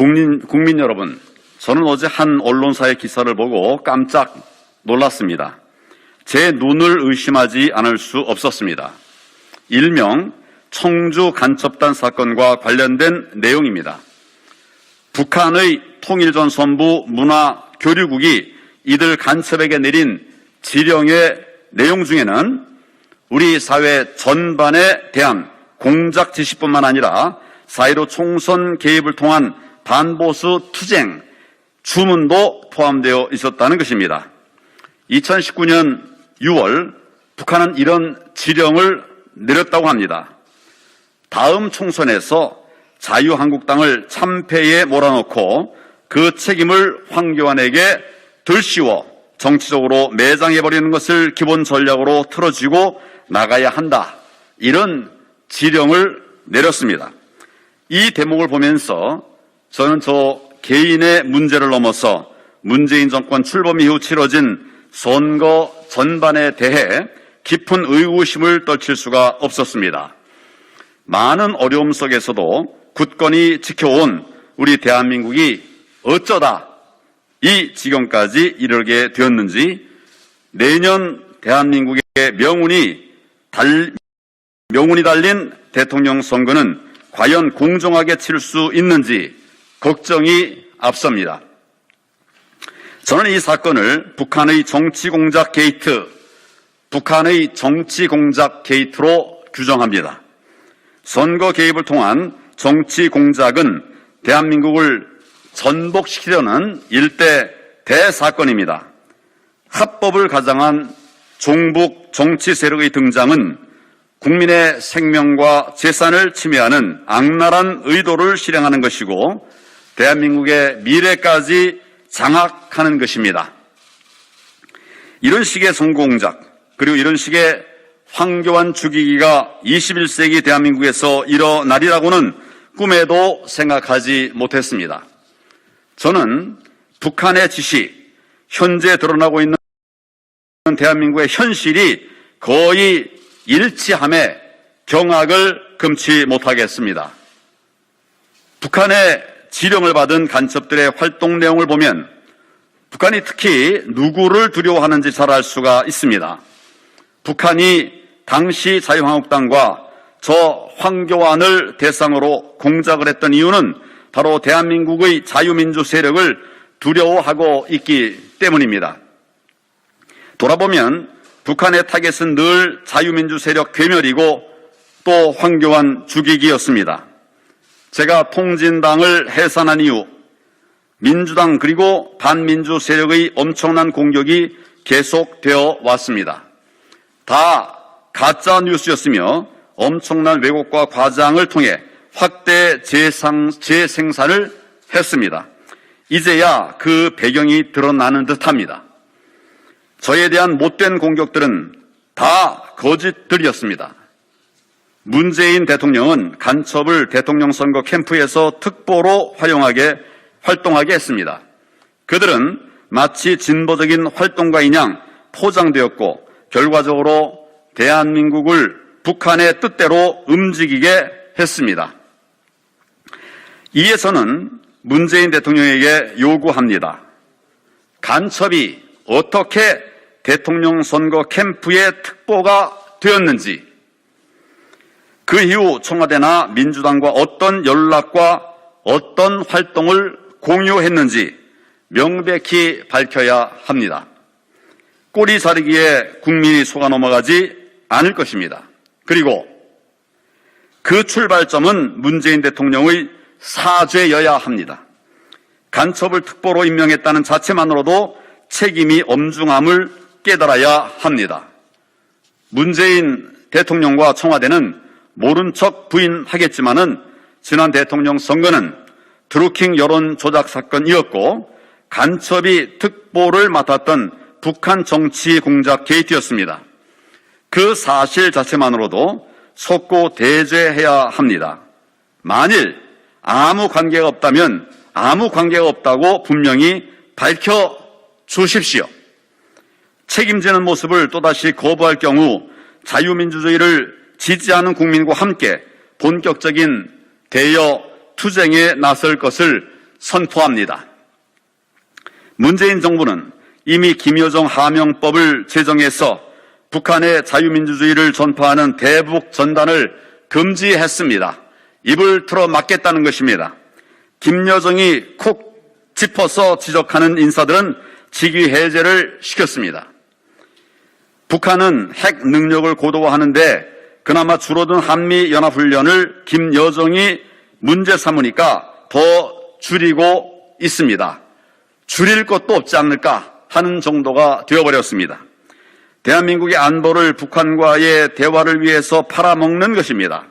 국민 여러분, 저는 어제 한 언론사의 기사를 보고 깜짝 놀랐습니다. 제 눈을 의심하지 않을 수 없었습니다. 일명 청주 간첩단 사건과 관련된 내용입니다. 북한의 통일전선부 문화교류국이 이들 간첩에게 내린 지령의 내용 중에는 우리 사회 전반에 대한 공작 지시뿐만 아니라 4.15 총선 개입을 통한 반보수 투쟁 주문도 포함되어 있었다는 것입니다. 2019년 6월 북한은 이런 지령을 내렸다고 합니다. 다음 총선에서 자유한국당을 참패에 몰아넣고 그 책임을 황교안에게 들씌워 정치적으로 매장해버리는 것을 기본 전략으로 틀어쥐고 나가야 한다. 이런 지령을 내렸습니다. 이 대목을 보면서 저는 저 개인의 문제를 넘어서 문재인 정권 출범 이후 치러진 선거 전반에 대해 깊은 의구심을 떨칠 수가 없었습니다. 많은 어려움 속에서도 굳건히 지켜온 우리 대한민국이 어쩌다 이 지경까지 이르게 되었는지, 내년 대한민국의 명운이 달린 대통령 선거는 과연 공정하게 치를 수 있는지 걱정이 앞섭니다. 저는 이 사건을 북한의 정치 공작 게이트로 규정합니다. 선거 개입을 통한 정치 공작은 대한민국을 전복시키려는 일대 대사건입니다. 합법을 가장한 종북 정치 세력의 등장은 국민의 생명과 재산을 침해하는 악랄한 의도를 실행하는 것이고 대한민국의 미래까지 장악하는 것입니다. 이런 식의 선거공작, 그리고 이런 식의 황교안 죽이기가 21세기 대한민국에서 일어나리라고는 꿈에도 생각하지 못했습니다. 저는 북한의 지시, 현재 드러나고 있는 대한민국의 현실이 거의 일치함에 경악을 금치 못하겠습니다. 북한의 지령을 받은 간첩들의 활동 내용을 보면 북한이 특히 누구를 두려워하는지 잘 알 수가 있습니다. 북한이 당시 자유한국당과 저 황교안을 대상으로 공작을 했던 이유는 바로 대한민국의 자유민주 세력을 두려워하고 있기 때문입니다. 돌아보면 북한의 타겟은 늘 자유민주 세력 괴멸이고 또 황교안 죽이기였습니다. 제가 통진당을 해산한 이후 민주당 그리고 반민주 세력의 엄청난 공격이 계속되어 왔습니다. 다 가짜 뉴스였으며 엄청난 왜곡과 과장을 통해 확대 재생산을 했습니다. 이제야 그 배경이 드러나는 듯합니다. 저에 대한 못된 공격들은 다 거짓들이었습니다. 문재인 대통령은 간첩을 대통령 선거 캠프에서 특보로 활동하게 했습니다. 그들은 마치 진보적인 활동가인 양 포장되었고 결과적으로 대한민국을 북한의 뜻대로 움직이게 했습니다. 이에 저는 문재인 대통령에게 요구합니다. 간첩이 어떻게 대통령 선거 캠프의 특보가 되었는지, 그 이후 청와대나 민주당과 어떤 연락과 어떤 활동을 공유했는지 명백히 밝혀야 합니다. 꼬리 자르기에 국민이 속아 넘어가지 않을 것입니다. 그리고 그 출발점은 문재인 대통령의 사죄여야 합니다. 간첩을 특보로 임명했다는 자체만으로도 책임이 엄중함을 깨달아야 합니다. 문재인 대통령과 청와대는 모른 척 부인하겠지만은 지난 대통령 선거는 드루킹 여론 조작 사건이었고 간첩이 특보를 맡았던 북한 정치 공작 게이트였습니다. 그 사실 자체만으로도 속고 대죄해야 합니다. 만일 아무 관계가 없다면 아무 관계가 없다고 분명히 밝혀주십시오. 책임지는 모습을 또다시 거부할 경우 자유민주주의를 지지하는 국민과 함께 본격적인 대여 투쟁에 나설 것을 선포합니다. 문재인 정부는 이미 김여정 하명법을 제정해서 북한의 자유민주주의를 전파하는 대북 전단을 금지했습니다. 입을 틀어 막겠다는 것입니다. 김여정이 콕 짚어서 지적하는 인사들은 직위 해제를 시켰습니다. 북한은 핵 능력을 고도화하는데 그나마 줄어든 한미연합훈련을 김여정이 문제 삼으니까 더 줄이고 있습니다. 줄일 것도 없지 않을까 하는 정도가 되어버렸습니다. 대한민국의 안보를 북한과의 대화를 위해서 팔아먹는 것입니다.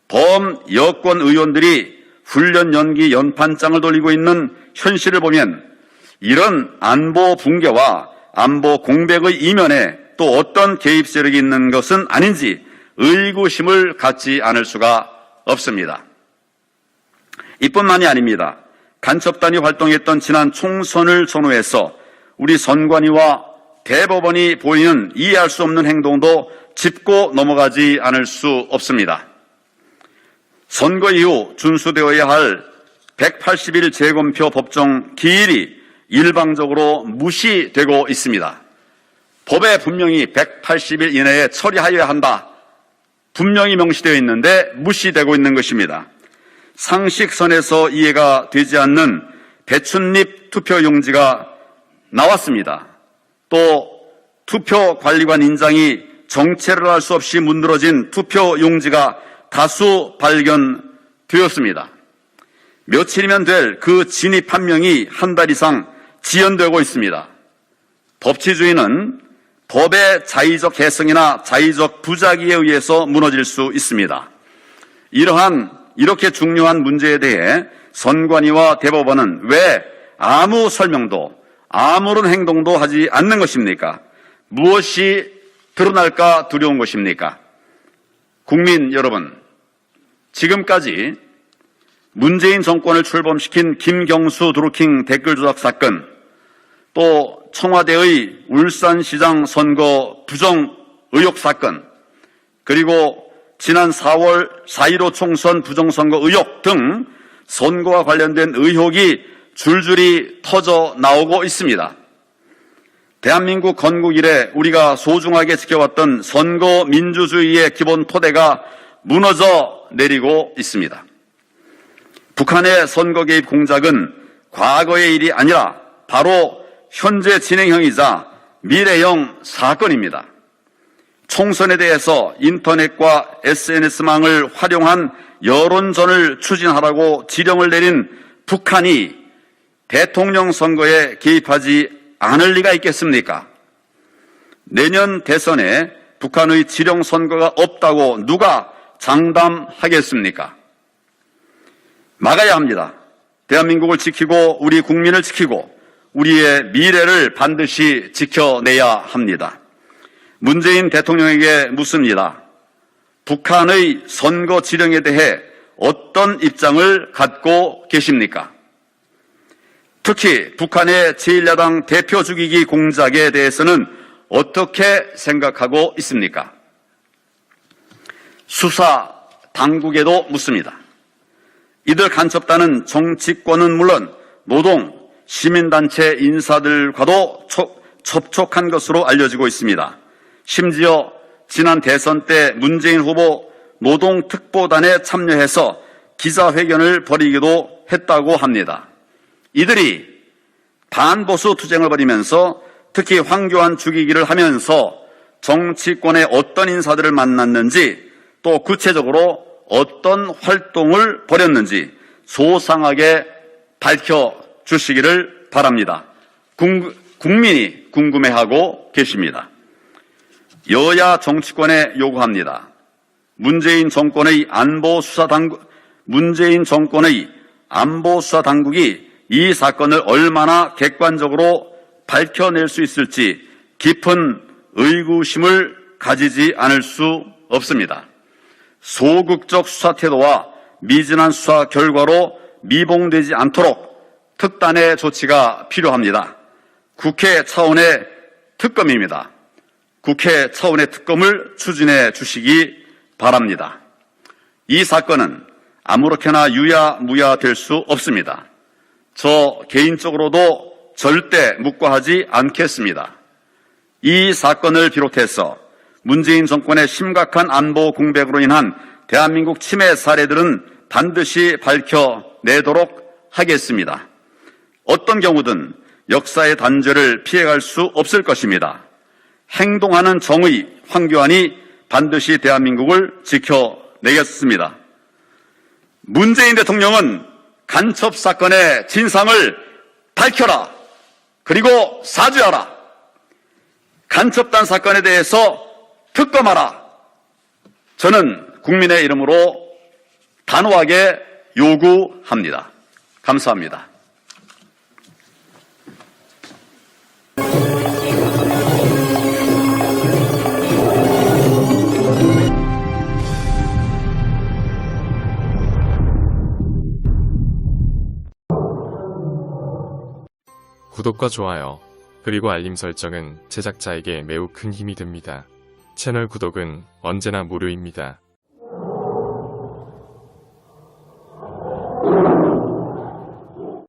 범여권 의원들이 훈련 연기 연판장을 돌리고 있는 현실을 보면 이런 안보 붕괴와 안보 공백의 이면에 또 어떤 개입 세력이 있는 것은 아닌지 의구심을 갖지 않을 수가 없습니다. 이뿐만이 아닙니다. 간첩단이 활동했던 지난 총선을 전후해서 우리 선관위와 대법원이 보이는 이해할 수 없는 행동도 짚고 넘어가지 않을 수 없습니다. 선거 이후 준수되어야 할 180일 재검표 법정 기일이 일방적으로 무시되고 있습니다. 법에 분명히 180일 이내에 처리하여야 한다. 분명히 명시되어 있는데 무시되고 있는 것입니다. 상식선에서 이해가 되지 않는 배춧잎 투표용지가 나왔습니다. 또 투표관리관 인장이 정체를 알 수 없이 문드러진 투표용지가 다수 발견되었습니다. 며칠이면 될 그 진입 판명이 한 달 이상 지연되고 있습니다. 법치주의는 법의 자의적 해석이나 자의적 부작위에 의해서 무너질 수 있습니다. 이렇게 중요한 문제에 대해 선관위와 대법원은 왜 아무 설명도 아무런 행동도 하지 않는 것입니까? 무엇이 드러날까 두려운 것입니까? 국민 여러분, 지금까지 문재인 정권을 출범시킨 김경수 드루킹 댓글 조작 사건, 또 청와대의 울산시장 선거 부정 의혹 사건, 그리고 지난 4월 4.15 총선 부정선거 의혹 등 선거와 관련된 의혹이 줄줄이 터져 나오고 있습니다. 대한민국 건국 이래 우리가 소중하게 지켜왔던 선거 민주주의의 기본 토대가 무너져 내리고 있습니다. 북한의 선거 개입 공작은 과거의 일이 아니라 바로 현재 진행형이자 미래형 사건입니다. 총선에 대해서 인터넷과 SNS망을 활용한 여론전을 추진하라고 지령을 내린 북한이 대통령 선거에 개입하지 않을 리가 있겠습니까? 내년 대선에 북한의 지령 선거가 없다고 누가 장담하겠습니까? 막아야 합니다. 대한민국을 지키고 우리 국민을 지키고 우리의 미래를 반드시 지켜내야 합니다. 문재인 대통령에게 묻습니다. 북한의 선거 지령에 대해 어떤 입장을 갖고 계십니까? 특히 북한의 제1야당 대표 죽이기 공작에 대해서는 어떻게 생각하고 있습니까? 수사 당국에도 묻습니다. 이들 간첩단은 정치권은 물론 노동, 시민단체 인사들과도 접촉한 것으로 알려지고 있습니다. 심지어 지난 대선 때 문재인 후보 노동특보단에 참여해서 기자회견을 벌이기도 했다고 합니다. 이들이 반보수 투쟁을 벌이면서 특히 황교안 죽이기를 하면서 정치권의 어떤 인사들을 만났는지 또 구체적으로 어떤 활동을 벌였는지 소상하게 밝혀주시기를 바랍니다. 국민이 궁금해하고 계십니다. 여야 정치권에 요구합니다. 문재인 정권의 안보수사 당국이 이 사건을 얼마나 객관적으로 밝혀낼 수 있을지 깊은 의구심을 가지지 않을 수 없습니다. 소극적 수사 태도와 미진한 수사 결과로 미봉되지 않도록 특단의 조치가 필요합니다. 국회 차원의 특검입니다. 국회 차원의 특검을 추진해 주시기 바랍니다. 이 사건은 아무렇게나 유야무야 될 수 없습니다. 저 개인적으로도 절대 묵과하지 않겠습니다. 이 사건을 비롯해서 문재인 정권의 심각한 안보 공백으로 인한 대한민국 침해 사례들은 반드시 밝혀내도록 하겠습니다. 어떤 경우든 역사의 단죄를 피해갈 수 없을 것입니다. 행동하는 정의, 황교안이 반드시 대한민국을 지켜내겠습니다. 문재인 대통령은 간첩 사건의 진상을 밝혀라. 그리고 사죄하라. 간첩단 사건에 대해서 특검하라. 저는 국민의 이름으로 단호하게 요구합니다. 감사합니다. 구독과 좋아요, 그리고 알림 설정은 제작자에게 매우 큰 힘이 됩니다. 채널 구독은 언제나 무료입니다.